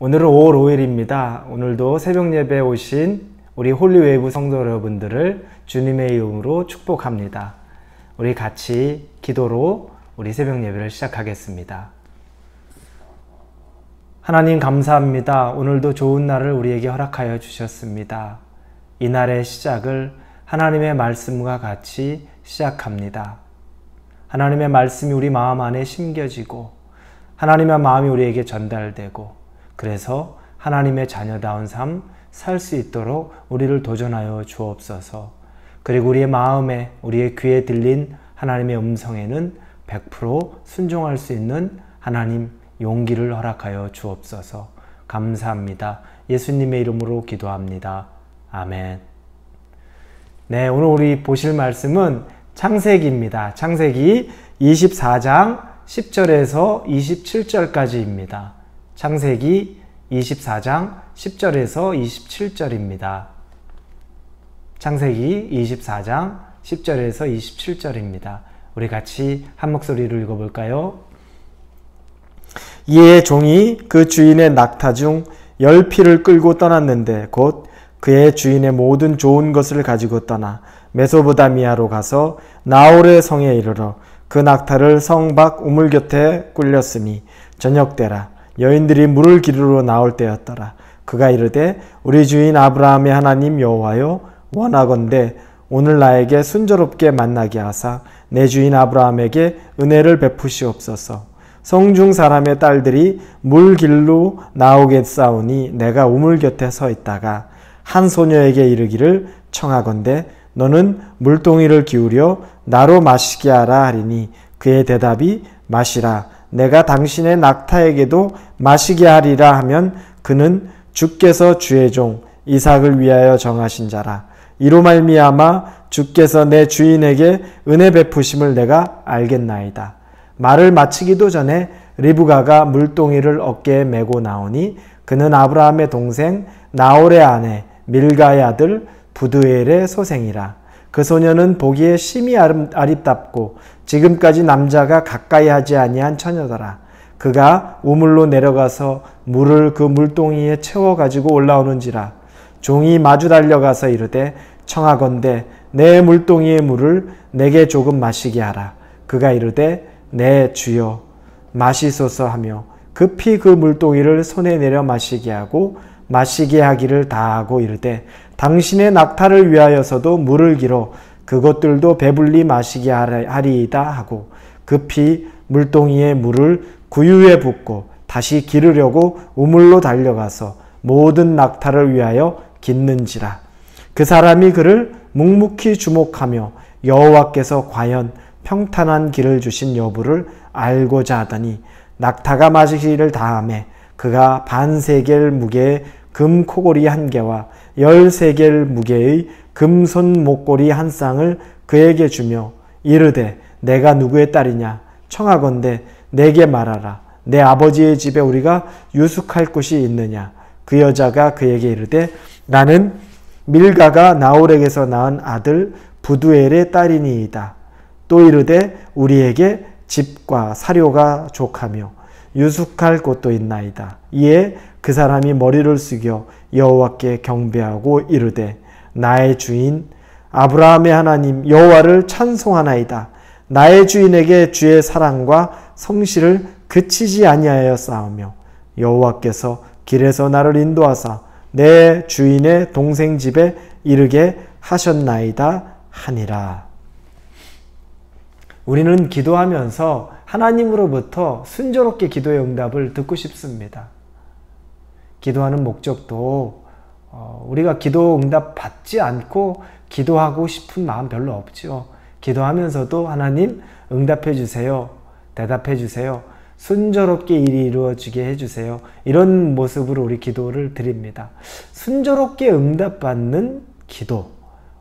오늘은 5월 5일입니다. 오늘도 새벽 예배에 오신 우리 홀리웨이브 성도 여러분들을 주님의 이름으로 축복합니다. 우리 같이 기도로 우리 새벽 예배를 시작하겠습니다. 하나님 감사합니다. 오늘도 좋은 날을 우리에게 허락하여 주셨습니다. 이 날의 시작을 하나님의 말씀과 같이 시작합니다. 하나님의 말씀이 우리 마음 안에 심겨지고 하나님의 마음이 우리에게 전달되고 그래서 하나님의 자녀다운 삶 살 수 있도록 우리를 도전하여 주옵소서. 그리고 우리의 마음에 우리의 귀에 들린 하나님의 음성에는 100% 순종할 수 있는 하나님 용기를 허락하여 주옵소서. 감사합니다. 예수님의 이름으로 기도합니다. 아멘. 네, 오늘 우리 보실 말씀은 창세기입니다. 창세기 24장 10절에서 27절까지입니다. 창세기 24장 10절에서 27절입니다. 창세기 24장 10절에서 27절입니다. 우리 같이 한 목소리로 읽어볼까요? 이에 종이 그 주인의 낙타 중 10피를 끌고 떠났는데 곧 그의 주인의 모든 좋은 것을 가지고 떠나 메소포다미아로 가서 나홀의 성에 이르러 그 낙타를 성 밖 우물 곁에 꿀렸으니 저녁 때라. 여인들이 물을 기르러 나올 때였더라. 그가 이르되 우리 주인 아브라함의 하나님 여호와여 원하건대 오늘 나에게 순조롭게 만나게 하사 내 주인 아브라함에게 은혜를 베푸시옵소서. 성중 사람의 딸들이 물 길로 나오겠사오니 내가 우물 곁에 서 있다가 한 소녀에게 이르기를 청하건대 너는 물동이를 기울여 나로 마시게 하라 하리니 그의 대답이 마시라. 내가 당신의 낙타에게도 마시게 하리라 하면 그는 주께서 주의 종 이삭을 위하여 정하신 자라. 이로 말미암아 주께서 내 주인에게 은혜 베푸심을 내가 알겠나이다. 말을 마치기도 전에 리브가가 물동이를 어깨에 메고 나오니 그는 아브라함의 동생 나홀의 아내 밀가의 아들 부두엘의 소생이라. 그 소녀는 보기에 심히 아름답고 지금까지 남자가 가까이 하지 아니한 처녀더라. 그가 우물로 내려가서 물을 그 물동이에 채워 가지고 올라오는지라. 종이 마주 달려가서 이르되 청하건대 내 물동이의 물을 내게 조금 마시게 하라. 그가 이르되 내 주여 마시소서 하며 급히 그 물동이를 손에 내려 마시게 하고 마시게 하기를 다하고 이르되 당신의 낙타를 위하여서도 물을 길어 그것들도 배불리 마시게 하리이다 하고 급히 물동이의 물을 구유에 붓고 다시 기르려고 우물로 달려가서 모든 낙타를 위하여 깃는지라. 그 사람이 그를 묵묵히 주목하며 여호와께서 과연 평탄한 길을 주신 여부를 알고자 하더니 낙타가 마시기를 다하매 그가 반세겔 무게의 금 코골이 1개와 13겔 무게의 금손 목걸이 1쌍을 그에게 주며 이르되 내가 누구의 딸이냐 청하건대 내게 말하라. 내 아버지의 집에 우리가 유숙할 곳이 있느냐. 그 여자가 그에게 이르되 나는 밀가가 나홀에게서 낳은 아들 부두엘의 딸이니이다. 또 이르되 우리에게 집과 사료가 족하며 유숙할 곳도 있나이다. 이에 그 사람이 머리를 숙여 여호와께 경배하고 이르되 나의 주인 아브라함의 하나님 여호와를 찬송하나이다. 나의 주인에게 주의 사랑과 성실을 그치지 아니하였사오며 여호와께서 길에서 나를 인도하사 내 주인의 동생 집에 이르게 하셨나이다 하니라. 우리는 기도하면서 하나님으로부터 순조롭게 기도의 응답을 듣고 싶습니다. 기도하는 목적도 우리가 기도 응답 받지 않고 기도하고 싶은 마음 별로 없죠. 기도하면서도 하나님 응답해 주세요. 대답해 주세요. 순조롭게 일이 이루어지게 해주세요. 이런 모습으로 우리 기도를 드립니다. 순조롭게 응답받는 기도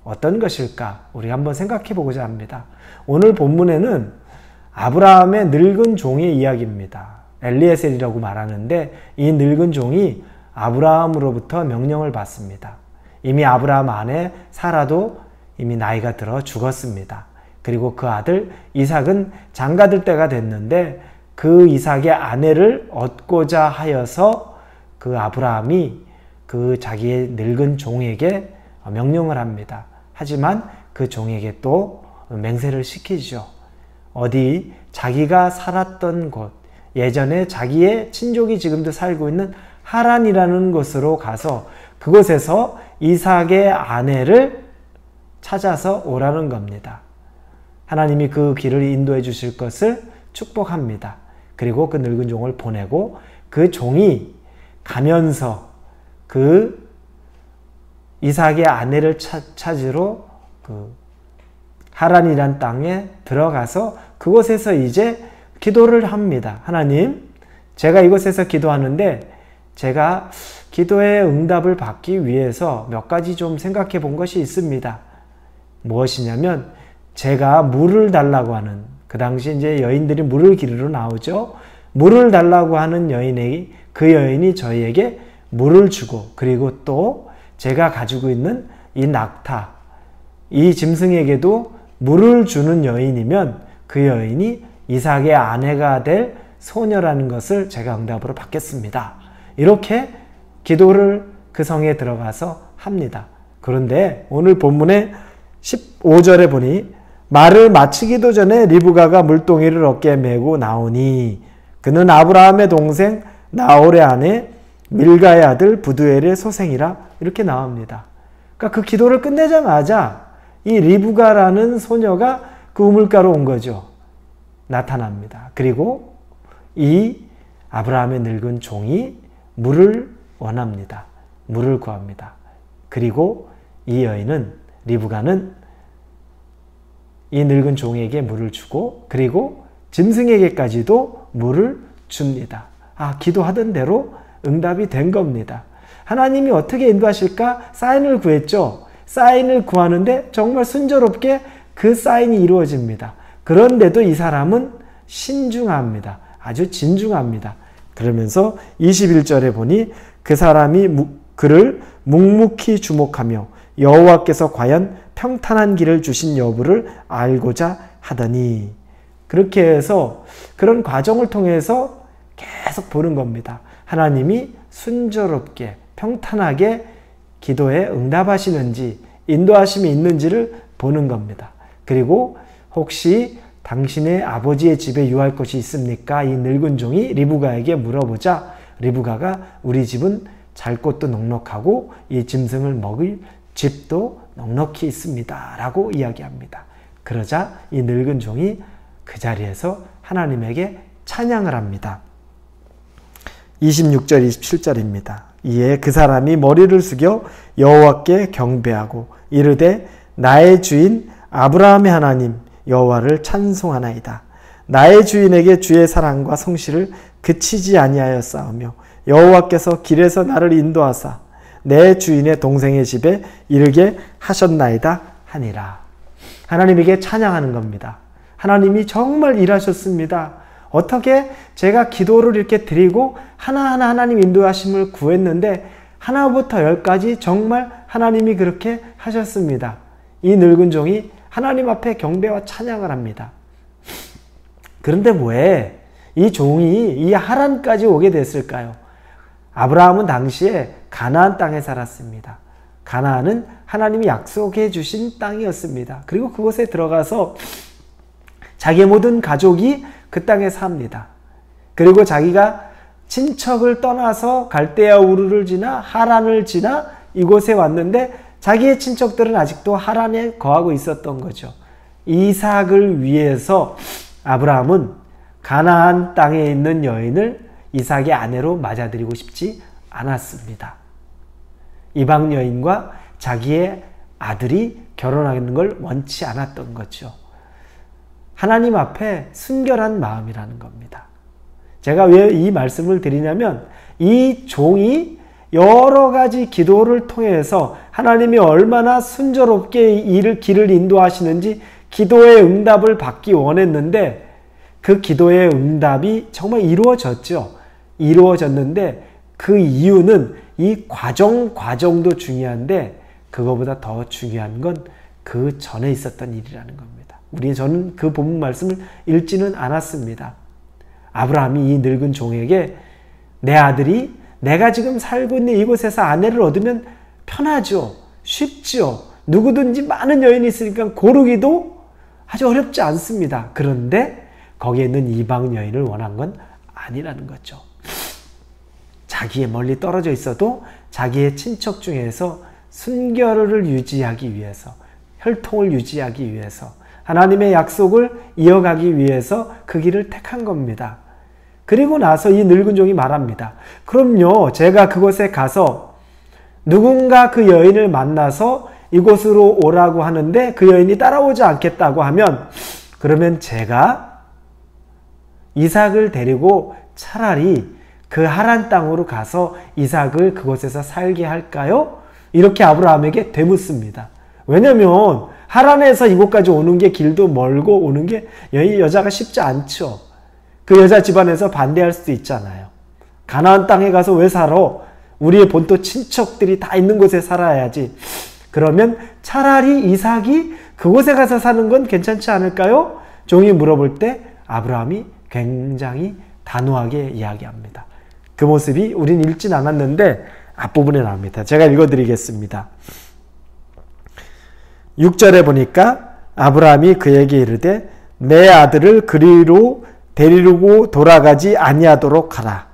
어떤 것일까? 우리 한번 생각해 보고자 합니다. 오늘 본문에는 아브라함의 늙은 종의 이야기입니다. 엘리에셀이라고 말하는데 이 늙은 종이 아브라함으로부터 명령을 받습니다. 이미 아브라함 아내 사라도 이미 나이가 들어 죽었습니다. 그리고 그 아들 이삭은 장가들 때가 됐는데 그 이삭의 아내를 얻고자 하여서 그 아브라함이 그 자기의 늙은 종에게 명령을 합니다. 하지만 그 종에게 또 맹세를 시키죠. 어디 자기가 살았던 곳, 예전에 자기의 친족이 지금도 살고 있는 하란이라는 곳으로 가서 그곳에서 이삭의 아내를 찾아서 오라는 겁니다. 하나님이 그 길을 인도해 주실 것을 축복합니다. 그리고 그 늙은 종을 보내고 그 종이 가면서 그 이삭의 아내를 찾으러 그 하란이란 땅에 들어가서 그곳에서 이제 기도를 합니다. 하나님, 제가 이곳에서 기도하는데 제가 기도의 응답을 받기 위해서 몇 가지 좀 생각해 본 것이 있습니다. 무엇이냐면 제가 물을 달라고 하는, 그 당시 이제 여인들이 물을 기르러 나오죠. 물을 달라고 하는 그 여인이 저희에게 물을 주고, 그리고 또 제가 가지고 있는 이 낙타, 이 짐승에게도 물을 주는 여인이면 그 여인이 이삭의 아내가 될 소녀라는 것을 제가 응답으로 받겠습니다. 이렇게 기도를 그 성에 들어가서 합니다. 그런데 오늘 본문의 15절에 보니 말을 마치기도 전에 리브가가 물동이를 어깨에 메고 나오니 그는 아브라함의 동생 나홀의 아내 밀가의 아들 부두엘의 소생이라, 이렇게 나옵니다. 그러니까 그 기도를 끝내자마자 이 리브가라는 소녀가 그 우물가로 온 거죠. 나타납니다. 그리고 이 아브라함의 늙은 종이 물을 원합니다. 물을 구합니다. 그리고 이 여인은, 리브가는 이 늙은 종에게 물을 주고 그리고 짐승에게까지도 물을 줍니다. 기도하던 대로 응답이 된 겁니다. 하나님이 어떻게 인도하실까? 사인을 구했죠. 사인을 구하는데 정말 순조롭게 그 사인이 이루어집니다. 그런데도 이 사람은 신중합니다. 아주 진중합니다. 그러면서 21절에 보니 그 사람이 그를 묵묵히 주목하며 여호와께서 과연 평탄한 길을 주신 여부를 알고자 하더니, 그렇게 해서 그런 과정을 통해서 계속 보는 겁니다. 하나님이 순조롭게 평탄하게 기도에 응답하시는지 인도하심이 있는지를 보는 겁니다. 그리고 혹시 당신의 아버지의 집에 유할 것이 있습니까? 이 늙은 종이 리브가에게 물어보자 리브가가 우리 집은 잘 곳도 넉넉하고 이 짐승을 먹을 집도 넉넉히 있습니다 라고 이야기합니다. 그러자 이 늙은 종이 그 자리에서 하나님에게 찬양을 합니다. 26절 27절입니다. 이에 그 사람이 머리를 숙여 여호와께 경배하고 이르되 나의 주인 아브라함의 하나님 여호와를 찬송하나이다. 나의 주인에게 주의 사랑과 성실을 그치지 아니하였사오며 여호와께서 길에서 나를 인도하사 내 주인의 동생의 집에 이르게 하셨나이다 하니라. 하나님에게 찬양하는 겁니다. 하나님이 정말 일하셨습니다. 어떻게 제가 기도를 이렇게 드리고 하나하나 하나님 인도하심을 구했는데 하나부터 열까지 정말 하나님이 그렇게 하셨습니다. 이 늙은 종이 하나님 앞에 경배와 찬양을 합니다. 그런데 왜 이 종이 이 하란까지 오게 됐을까요? 아브라함은 당시에 가나안 땅에 살았습니다. 가나안은 하나님이 약속해 주신 땅이었습니다. 그리고 그곳에 들어가서 자기의 모든 가족이 그 땅에 삽니다. 그리고 자기가 친척을 떠나서 갈대아 우르를 지나 하란을 지나 이곳에 왔는데 자기의 친척들은 아직도 하란에 거하고 있었던 거죠. 이삭을 위해서 아브라함은 가나안 땅에 있는 여인을 이삭의 아내로 맞아들이고 싶지 않았습니다. 이방 여인과 자기의 아들이 결혼하는 걸 원치 않았던 거죠. 하나님 앞에 순결한 마음이라는 겁니다. 제가 왜 이 말씀을 드리냐면 이 종이 여러 가지 기도를 통해서 하나님이 얼마나 순조롭게 길을 인도하시는지 기도의 응답을 받기 원했는데 그 기도의 응답이 정말 이루어졌죠. 이루어졌는데 그 이유는 이 과정도 중요한데 그거보다 더 중요한 건 그 전에 있었던 일이라는 겁니다. 저는 그 본문 말씀을 읽지는 않았습니다. 아브라함이 이 늙은 종에게 내 아들이 내가 지금 살고 있는 이곳에서 아내를 얻으면 편하죠. 쉽죠. 누구든지 많은 여인이 있으니까 고르기도 아주 어렵지 않습니다. 그런데 거기에 있는 이방 여인을 원한 건 아니라는 거죠. 자기의 멀리 떨어져 있어도 자기의 친척 중에서 순결을 유지하기 위해서, 혈통을 유지하기 위해서, 하나님의 약속을 이어가기 위해서 그 길을 택한 겁니다. 그리고 나서 이 늙은 종이 말합니다. 그럼요, 제가 그곳에 가서 누군가 그 여인을 만나서 이곳으로 오라고 하는데 그 여인이 따라오지 않겠다고 하면, 그러면 제가 이삭을 데리고 차라리 그 하란 땅으로 가서 이삭을 그곳에서 살게 할까요? 이렇게 아브라함에게 되묻습니다. 왜냐면 하란에서 이곳까지 오는 게 길도 멀고 오는 게 이 여자가 쉽지 않죠. 그 여자 집안에서 반대할 수도 있잖아요. 가나안 땅에 가서 왜 살아? 우리의 본토 친척들이 다 있는 곳에 살아야지. 그러면 차라리 이삭이 그곳에 가서 사는 건 괜찮지 않을까요? 종이 물어볼 때 아브라함이 굉장히 단호하게 이야기합니다. 그 모습이 우린 읽진 않았는데 앞부분에 나옵니다. 제가 읽어드리겠습니다. 6절에 보니까 아브라함이 그에게 이르되 내 아들을 그리로 데리고 돌아가지 아니하도록 하라.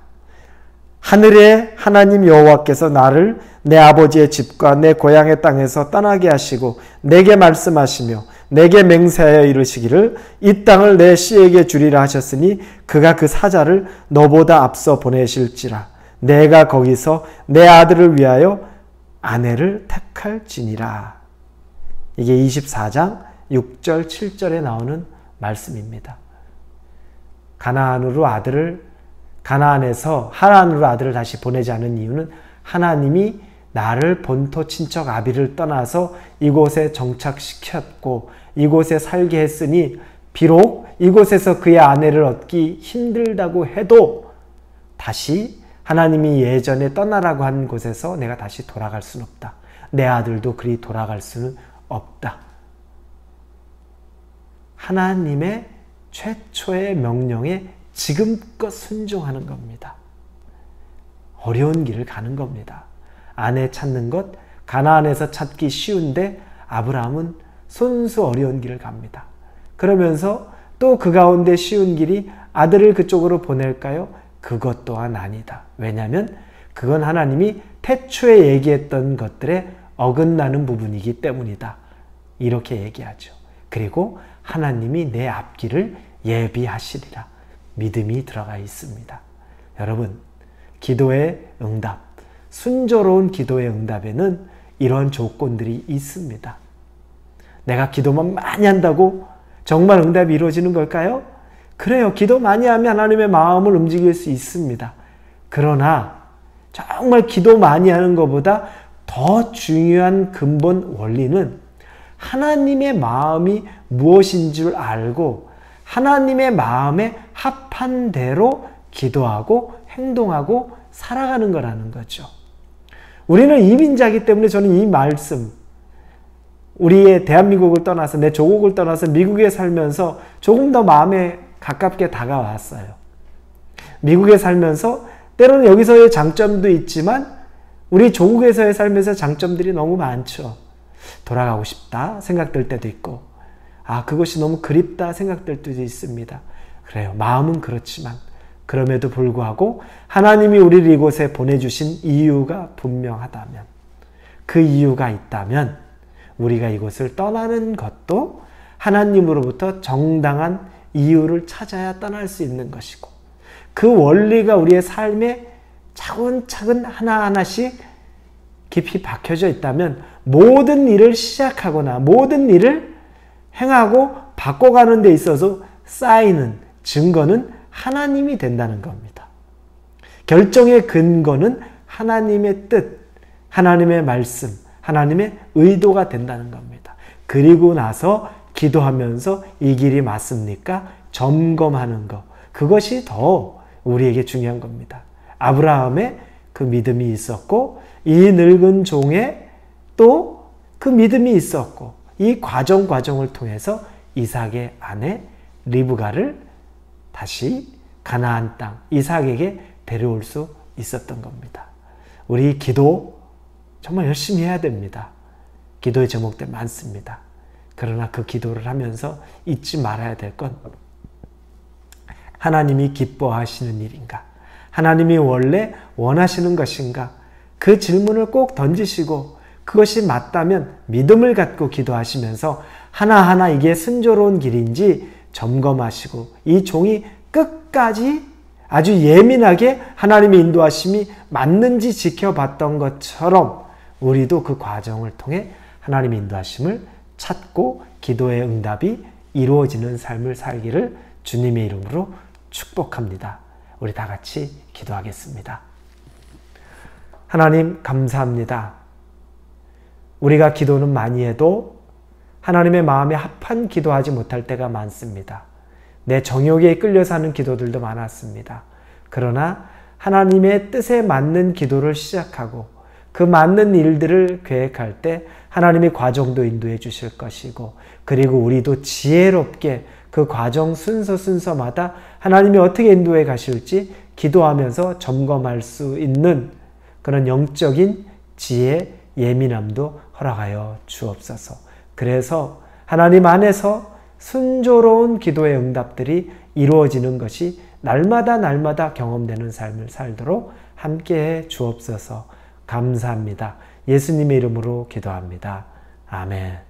하늘의 하나님 여호와께서 나를 내 아버지의 집과 내 고향의 땅에서 떠나게 하시고 내게 말씀하시며 내게 맹세하여 이르시기를 이 땅을 내 씨에게 주리라 하셨으니 그가 그 사자를 너보다 앞서 보내실지라. 내가 거기서 내 아들을 위하여 아내를 택할지니라. 이게 24장 6절 7절에 나오는 말씀입니다. 가나안에서 하란으로 아들을 다시 보내지 않은 이유는 하나님이 나를 본토 친척 아비를 떠나서 이곳에 정착시켰고 이곳에 살게 했으니 비록 이곳에서 그의 아내를 얻기 힘들다고 해도 다시 하나님이 예전에 떠나라고 한 곳에서 내가 다시 돌아갈 수는 없다. 내 아들도 그리 돌아갈 수는 없다. 하나님의 최초의 명령에 지금껏 순종하는 겁니다. 어려운 길을 가는 겁니다. 아내 찾는 것 가나안에서 찾기 쉬운데 아브라함은 손수 어려운 길을 갑니다. 그러면서 또 그 가운데 쉬운 길이 아들을 그쪽으로 보낼까요? 그것 또한 아니다. 왜냐하면 그건 하나님이 태초에 얘기했던 것들에 어긋나는 부분이기 때문이다. 이렇게 얘기하죠. 그리고 하나님이 내 앞길을 예비하시리라. 믿음이 들어가 있습니다. 여러분, 기도의 응답, 순조로운 기도의 응답에는 이런 조건들이 있습니다. 내가 기도만 많이 한다고 정말 응답이 이루어지는 걸까요? 그래요. 기도 많이 하면 하나님의 마음을 움직일 수 있습니다. 그러나 정말 기도 많이 하는 것보다 더 중요한 근본 원리는 하나님의 마음이 무엇인 줄 알고 하나님의 마음에 합한 대로 기도하고 행동하고 살아가는 거라는 거죠. 우리는 이민자이기 때문에 저는 이 말씀, 우리의 대한민국을 떠나서 내 조국을 떠나서 미국에 살면서 조금 더 마음에 가깝게 다가왔어요. 미국에 살면서 때로는 여기서의 장점도 있지만 우리 조국에서의 삶에서 장점들이 너무 많죠. 돌아가고 싶다 생각될 때도 있고 그것이 너무 그립다 생각될 때도 있습니다. 그래요. 마음은 그렇지만 그럼에도 불구하고 하나님이 우리를 이곳에 보내주신 이유가 분명하다면, 그 이유가 있다면 우리가 이곳을 떠나는 것도 하나님으로부터 정당한 이유를 찾아야 떠날 수 있는 것이고, 그 원리가 우리의 삶에 차근차근 하나하나씩 깊이 박혀져 있다면 모든 일을 시작하거나 모든 일을 행하고 바꿔가는 데 있어서 쌓이는 증거는 하나님이 된다는 겁니다. 결정의 근거는 하나님의 뜻, 하나님의 말씀, 하나님의 의도가 된다는 겁니다. 그리고 나서 기도하면서 이 길이 맞습니까? 점검하는 것. 그것이 더 우리에게 중요한 겁니다. 아브라함의 그 믿음이 있었고 이 늙은 종의 또 그 믿음이 있었고 이 과정을 통해서 이삭의 아내 리브가를 다시 가나안 땅 이삭에게 데려올 수 있었던 겁니다. 우리 기도 정말 열심히 해야 됩니다. 기도의 제목들 많습니다. 그러나 그 기도를 하면서 잊지 말아야 될 건 하나님이 기뻐하시는 일인가? 하나님이 원래 원하시는 것인가? 그 질문을 꼭 던지시고 그것이 맞다면 믿음을 갖고 기도하시면서 하나하나 이게 순조로운 길인지 점검하시고 이 종이 끝까지 아주 예민하게 하나님의 인도하심이 맞는지 지켜봤던 것처럼 우리도 그 과정을 통해 하나님의 인도하심을 찾고 기도의 응답이 이루어지는 삶을 살기를 주님의 이름으로 축복합니다. 우리 다 같이 기도하겠습니다. 하나님 감사합니다. 우리가 기도는 많이 해도 하나님의 마음에 합한 기도하지 못할 때가 많습니다. 내 정욕에 끌려서 하는 기도들도 많았습니다. 그러나 하나님의 뜻에 맞는 기도를 시작하고 그 맞는 일들을 계획할 때 하나님이 과정도 인도해 주실 것이고 그리고 우리도 지혜롭게 그 과정 순서마다 하나님이 어떻게 인도해 가실지 기도하면서 점검할 수 있는 그런 영적인 지혜, 예민함도 허락하여 주옵소서. 그래서 하나님 안에서 순조로운 기도의 응답들이 이루어지는 것이 날마다 경험되는 삶을 살도록 함께해 주옵소서. 감사합니다. 예수님의 이름으로 기도합니다. 아멘.